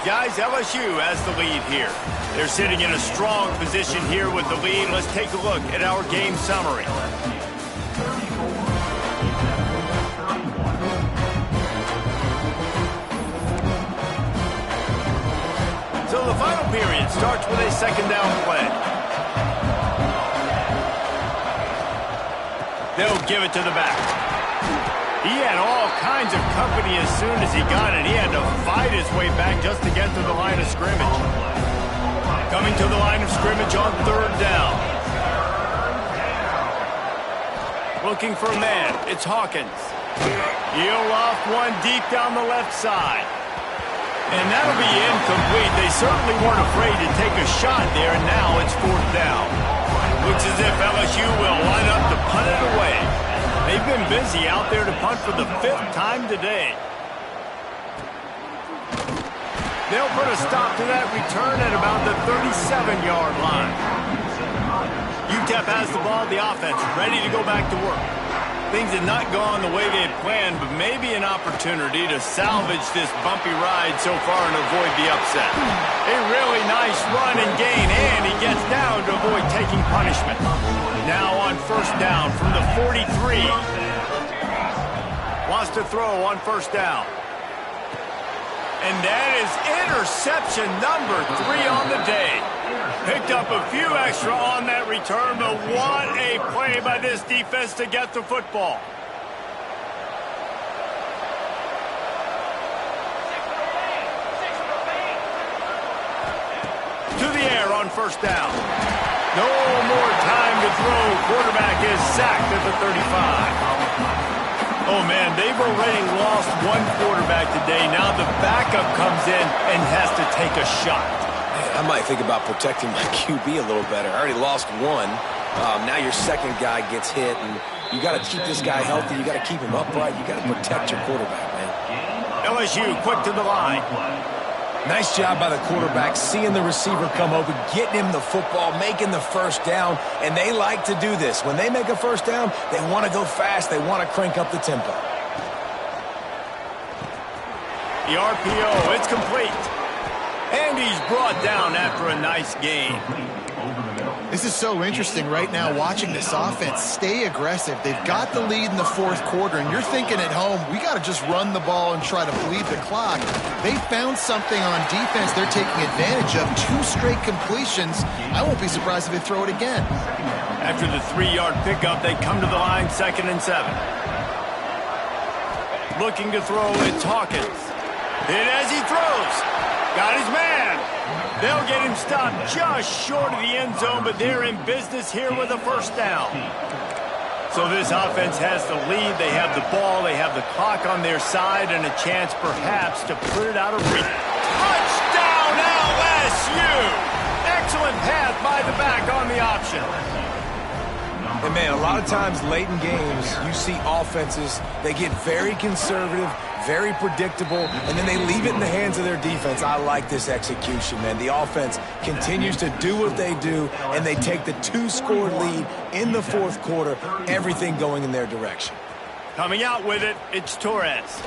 Guys, LSU has the lead here. They're sitting in a strong position here with the lead. Let's take a look at our game summary. So the final period starts with a 2nd down play. They'll give it to the back. He had all kinds of company as soon as he got it. He had to fight his way back just to get to the line of scrimmage. Coming to the line of scrimmage on 3rd down. Looking for a man. It's Hawkins. He'll off one deep down the left side. And that'll be incomplete. They certainly weren't afraid to take a shot there, and now it's 4th down. Looks as if LSU will line up to punt it away. They've been busy out there to punt for the 5th time today. They'll put a stop to that return at about the 37-yard line. UTEP has the ball, the offense ready to go back to work. Things had not gone the way they had planned, but maybe an opportunity to salvage this bumpy ride so far and avoid the upset. A really nice run and gain, and he gets down to avoid taking punishment. Now on 1st down from the 43. Wants to throw on 1st down. And that is interception number 3 on the day. Picked up a few extra on that return, but what a play by this defense to get the football. To the air on 1st down. No more time to throw. Quarterback is sacked at the 35. Oh, man, they've already lost one quarterback today. Now the backup comes in and has to take a shot. Man, I might think about protecting my QB a little better. I already lost one. Now your second guy gets hit, and you got to keep this guy healthy. You got to keep him upright. You got to protect your quarterback, man. LSU quick to the line. Nice job by the quarterback, seeing the receiver come open, getting him the football, making the 1st down, and they like to do this. When they make a 1st down, they want to go fast. They want to crank up the tempo. The RPO, it's complete. And he's brought down after a nice gain. This is so interesting right now watching this offense stay aggressive. They've got the lead in the 4th quarter, and you're thinking at home, we got to just run the ball and try to bleed the clock. They found something on defense they're taking advantage of. 2 straight completions. I won't be surprised if they throw it again. After the 3-yard pickup, they come to the line, 2nd and 7. Looking to throw, it's Hawkins. Hit as he throws. Got his man. They'll get him stopped just short of the end zone, but they're in business here with a 1st down. So this offense has the lead. They have the ball. They have the clock on their side and a chance perhaps to put it out of reach. Touchdown LSU! Excellent pass by the back on the option. And, man, a lot of times late in games, you see offenses, they get very conservative, very predictable, and then they leave it in the hands of their defense. I like this execution, man. The offense continues to do what they do, and they take the 2-score lead in the 4th quarter, everything going in their direction. Coming out with it, it's Torres.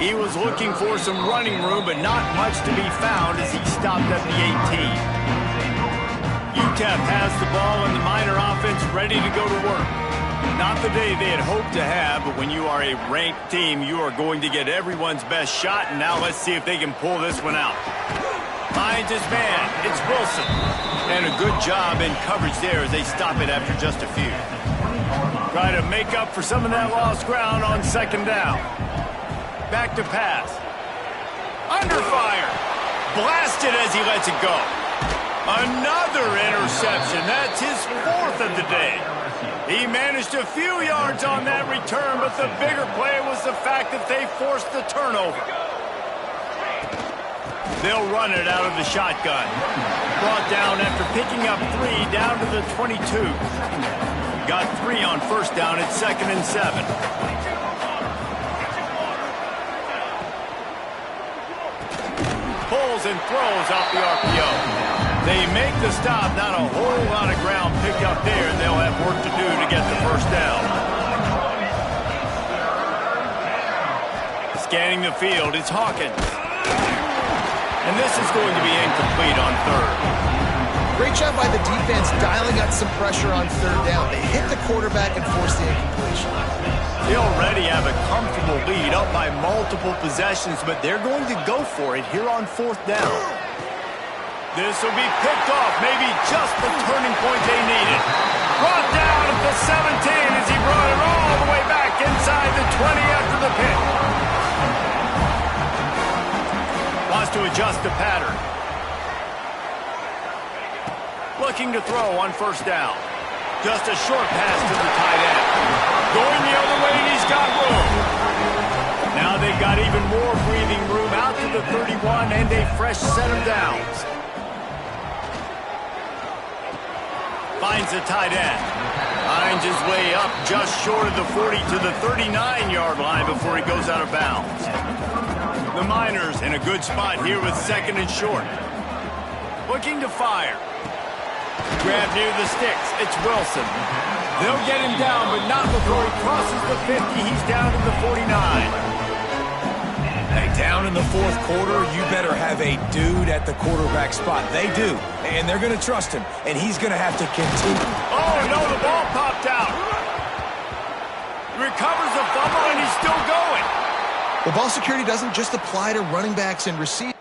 He was looking for some running room, but not much to be found as he stopped at the 18. UTEP has the ball and the Miner offense ready to go to work. Not the day they had hoped to have, but when you are a ranked team, you are going to get everyone's best shot, and now let's see if they can pull this one out. Finds his man. It's Wilson. And a good job in coverage there as they stop it after just a few. Try to make up for some of that lost ground on 2nd down. Back to pass. Under fire. Blasted as he lets it go. Another interception. That's his 4th of the day. He managed a few yards on that return, but the bigger play was the fact that they forced the turnover. They'll run it out of the shotgun. Brought down after picking up 3 down to the 22. Got 3 on 1st down at 2nd and 7. Pulls and throws off the RPO. They make the stop, not a whole lot of ground picked up there, and they'll have work to do to get the 1st down. Scanning the field, it's Hawkins. And this is going to be incomplete on 3rd. Great job by the defense dialing up some pressure on 3rd down. They hit the quarterback and forced the incompletion. They already have a comfortable lead up by multiple possessions, but they're going to go for it here on 4th down. This will be picked off, maybe just the turning point they needed. Brought down at the 17 as he brought it all the way back inside the 20 after the pick. Wants to adjust the pattern. Looking to throw on 1st down. Just a short pass to the tight end. Going the other way, and he's got room. Now they've got even more breathing room out to the 31 and a fresh set of downs. Finds the tight end. Finds his way up just short of the 40 to the 39-yard line before he goes out of bounds. The Miners in a good spot here with second and short. Looking to fire. Grab near the sticks. It's Wilson. They'll get him down, but not before he crosses the 50. He's down to the 49. Hey, down in the fourth quarter, you better have a dude at the quarterback spot. They do, and they're going to trust him, and he's going to have to continue. Oh, no, the ball popped out. Recovers the fumble, and he's still going. Well, ball security doesn't just apply to running backs and receivers.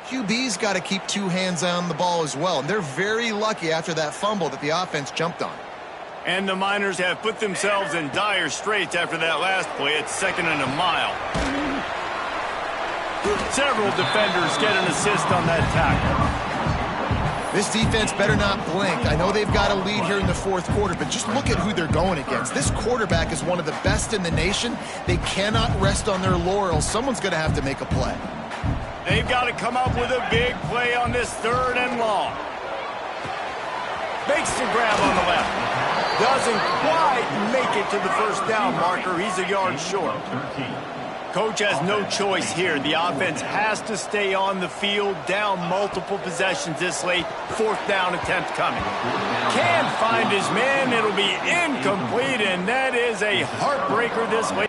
QB's got to keep two hands on the ball as well. And they're very lucky after that fumble that the offense jumped on. And the Miners have put themselves in dire straits after that last play. It's second and a mile. Several defenders get an assist on that tackle. This defense better not blink. I know they've got a lead here in the fourth quarter, but just look at who they're going against. This quarterback is one of the best in the nation. They cannot rest on their laurels. Someone's going to have to make a play. They've got to come up with a big play on this third and long. Makes the grab on the left. Doesn't quite make it to the first down marker. He's a yard short. Coach has no choice here. The offense has to stay on the field, down multiple possessions this late. Fourth down attempt coming. Can't find his man. It'll be incomplete, and that is a heartbreaker this late.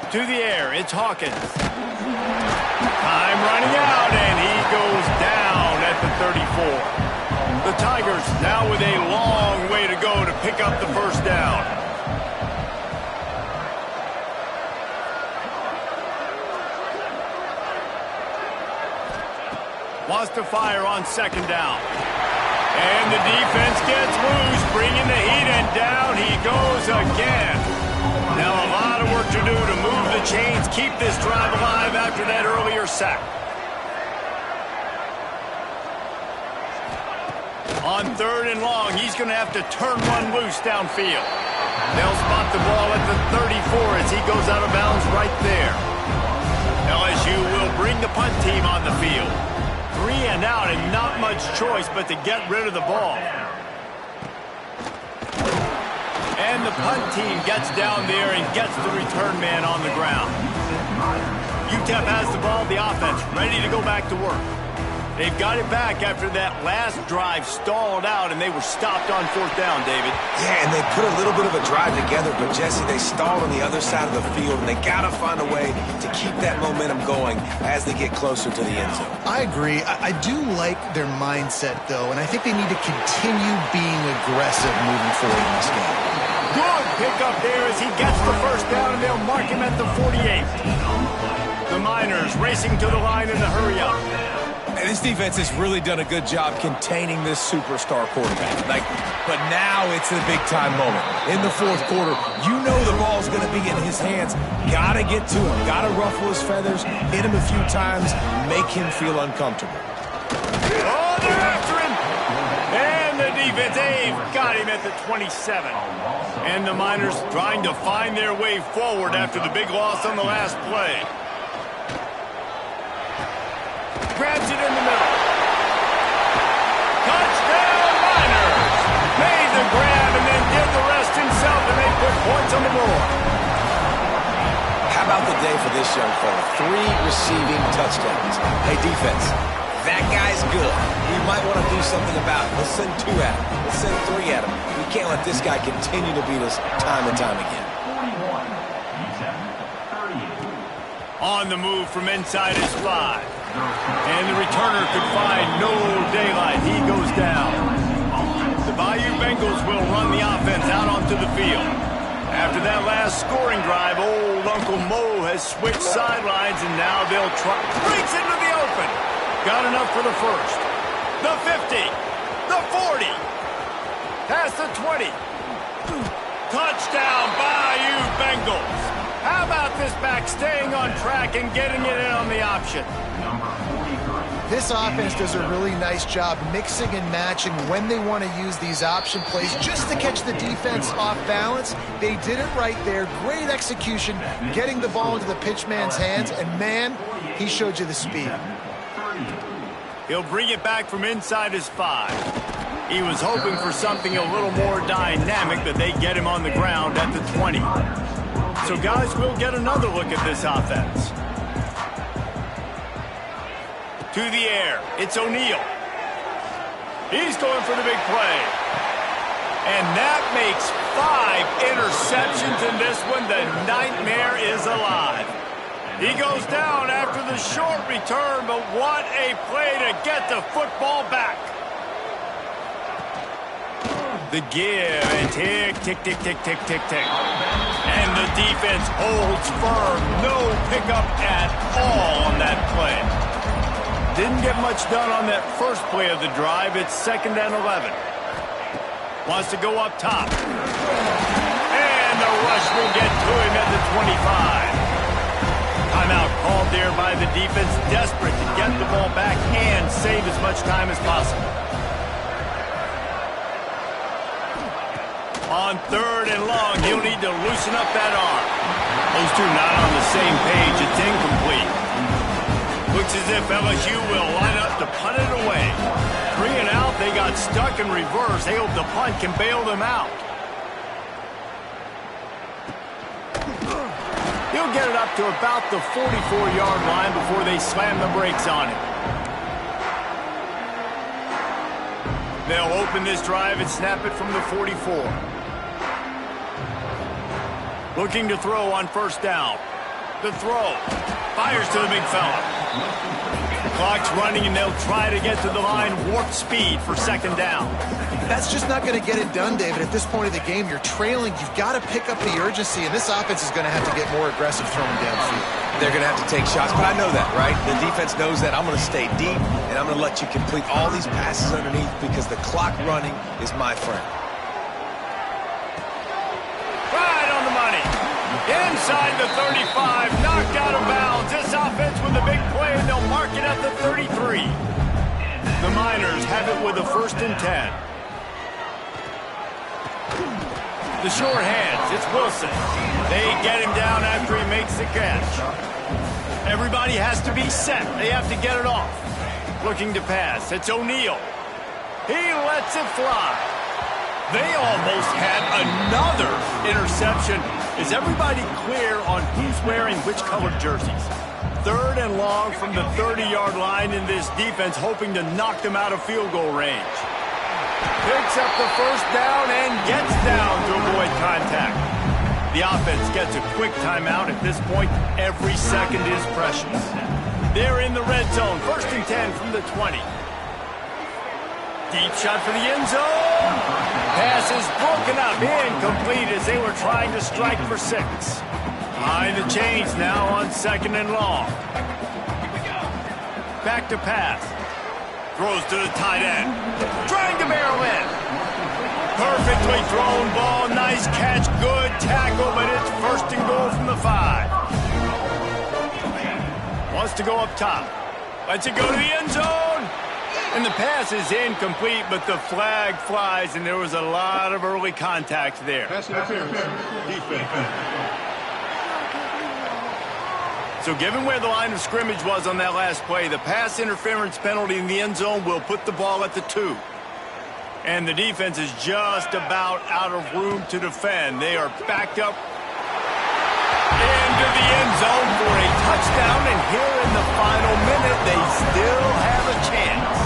To the air, it's Hawkins. Time running out, and he goes down at the 34. The Tigers now with a long way to go to pick up the first down. Wants to fire on second down. And the defense gets loose, bringing the heat, and down he goes again. Now a lot of work to do to move the chains, keep this drive alive after that earlier sack. On third and long, he's going to have to turn one loose downfield. They'll spot the ball at the 34 as he goes out of bounds right there. LSU will bring the punt team on the field. 3 and out, and not much choice but to get rid of the ball. And the punt team gets down there and gets the return man on the ground. UTEP has the ball, the offense ready to go back to work. They've got it back after that last drive stalled out, and they were stopped on fourth down, David. Yeah, and they put a little bit of a drive together, but, Jesse, they stalled on the other side of the field, and they got to find a way to keep that momentum going as they get closer to the end zone. I agree. I do like their mindset, though, and I think they need to continue being aggressive moving forward in this game. Good pickup there as he gets the first down, and they'll mark him at the 48. The Miners racing to the line in the hurry-up. This defense has really done a good job containing this superstar quarterback. But now it's the big-time moment. In the fourth quarter, you know the ball's going to be in his hands. Got to get to him. Got to ruffle his feathers, hit him a few times, make him feel uncomfortable. Oh, they're after him. And the defense, they've got him at the 27. And the Miners trying to find their way forward after the big loss on the last play. Grabs it in the middle. Touchdown, Miners! Made the grab and then did the rest himself, and they put points on the board. How about the day for this young fella? 3 receiving touchdowns. Hey, defense, that guy's good. We might want to do something about it. Let's send 2 at him. Let's send 3 at him. We can't let this guy continue to beat us time and time again. 41, UTEP, 38. On the move from inside his 5. And the returner could find no daylight. He goes down. The Bayou Bengals will run the offense out onto the field. After that last scoring drive, old Uncle Mo has switched sidelines, and now they'll try. Breaks into the open. Got enough for the first. The 50. The 40. Past the 20. Touchdown, Bayou Bengals. How about this back staying on track and getting it in on the option? This offense does a really nice job mixing and matching when they want to use these option plays just to catch the defense off balance. They did it right there. Great execution, getting the ball into the pitchman's hands, and man, he showed you the speed. He'll bring it back from inside his 5. He was hoping for something a little more dynamic, but they get him on the ground at the 20. So guys, we'll get another look at this offense. To the air, it's O'Neal. He's going for the big play. And that makes 5 interceptions in this one. The nightmare is alive. He goes down after the short return, but what a play to get the football back. The give and tick, tick, tick, tick, tick, tick, tick. And the defense holds firm. No pickup at all on that play. Didn't get much done on that first play of the drive. It's 2nd and 11. Wants to go up top. And the rush will get to him at the 25. Timeout called there by the defense, desperate to get the ball back and save as much time as possible. On 3rd and long, he'll need to loosen up that arm. Those two not on the same page. It's incomplete. Looks as if LSU will line up to punt it away. 3 and out, they got stuck in reverse. They hope the punt can bail them out. He'll get it up to about the 44-yard line before they slam the brakes on him. They'll open this drive and snap it from the 44. Looking to throw on 1st down. The throw. Fires to the big fella. Clock's running, and they'll try to get to the line warp speed for 2nd down. That's just not going to get it done, David. At this point of the game, you're trailing. You've got to pick up the urgency, and this offense is going to have to get more aggressive throwing downfield. They're going to have to take shots, but I know that, right? The defense knows that. I'm going to stay deep, and I'm going to let you complete all these passes underneath because the clock running is my friend. Right on the money. Inside the 35, knocked out of bounds. This offense with a big play, and they'll mark it at the 33. The Miners have it with a 1st and 10. The short hands, it's Wilson. They get him down after he makes the catch. Everybody has to be set. They have to get it off. Looking to pass, it's O'Neal. He lets it fly. They almost had another interception. Is everybody clear on who's wearing which colored jerseys? 3rd and long from the 30-yard line, in this defense hoping to knock them out of field goal range. Picks up the 1st down and gets down to avoid contact. The offense gets a quick timeout. At this point, every second is precious. They're in the red zone. 1st and 10 from the 20. Deep shot for the end zone. Pass is broken up, incomplete as they were trying to strike for 6. Behind the chains now on 2nd and long. Back to pass. Throws to the tight end. Trying to barrel in. Perfectly thrown ball. Nice catch. Good tackle, but it's 1st and goal from the 5. Wants to go up top. Lets it go to the end zone. And the pass is incomplete, but the flag flies, and there was a lot of early contact there. Pass interference. Defense. So given where the line of scrimmage was on that last play, the pass interference penalty in the end zone will put the ball at the 2. And the defense is just about out of room to defend. They are backed up into the end zone for a touchdown, and here in the final minute, they still have a chance.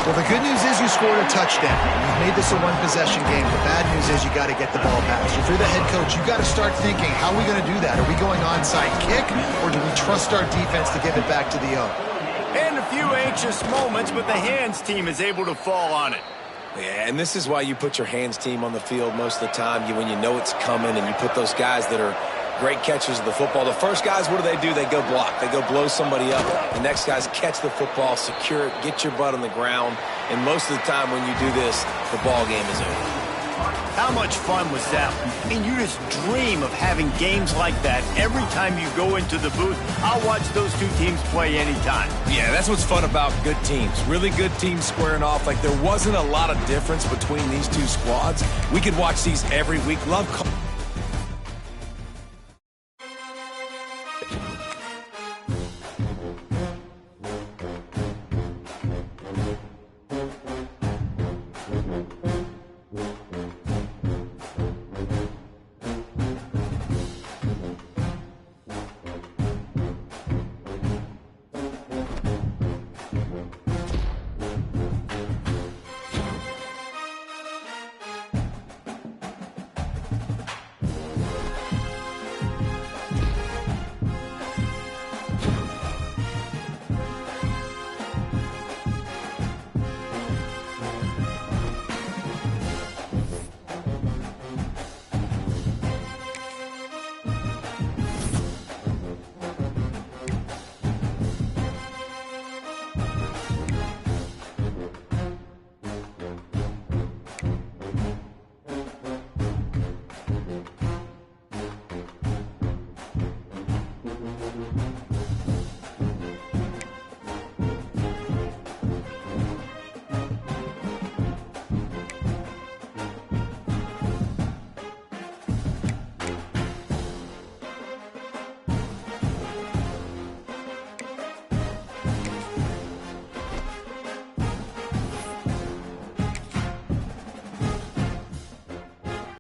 Well, the good news is you scored a touchdown. You've made this a one-possession game. The bad news is you got to get the ball back. So if you're the head coach, you got to start thinking, how are we going to do that? Are we going onside kick, or do we trust our defense to give it back to the O? few anxious moments, but the hands team is able to fall on it. Yeah, and this is why you put your hands team on the field most of the time when you know it's coming, and you put those guys that are great catchers of the football. The first guys, what do? They go block. They go blow somebody up. The next guys catch the football, secure it, get your butt on the ground. And most of the time when you do this, the ball game is over. How much fun was that? I mean, you just dream of having games like that every time you go into the booth. I'll watch those two teams play anytime. Yeah, that's what's fun about good teams. Really good teams squaring off. Like, there wasn't a lot of difference between these two squads. We could watch these every week. Love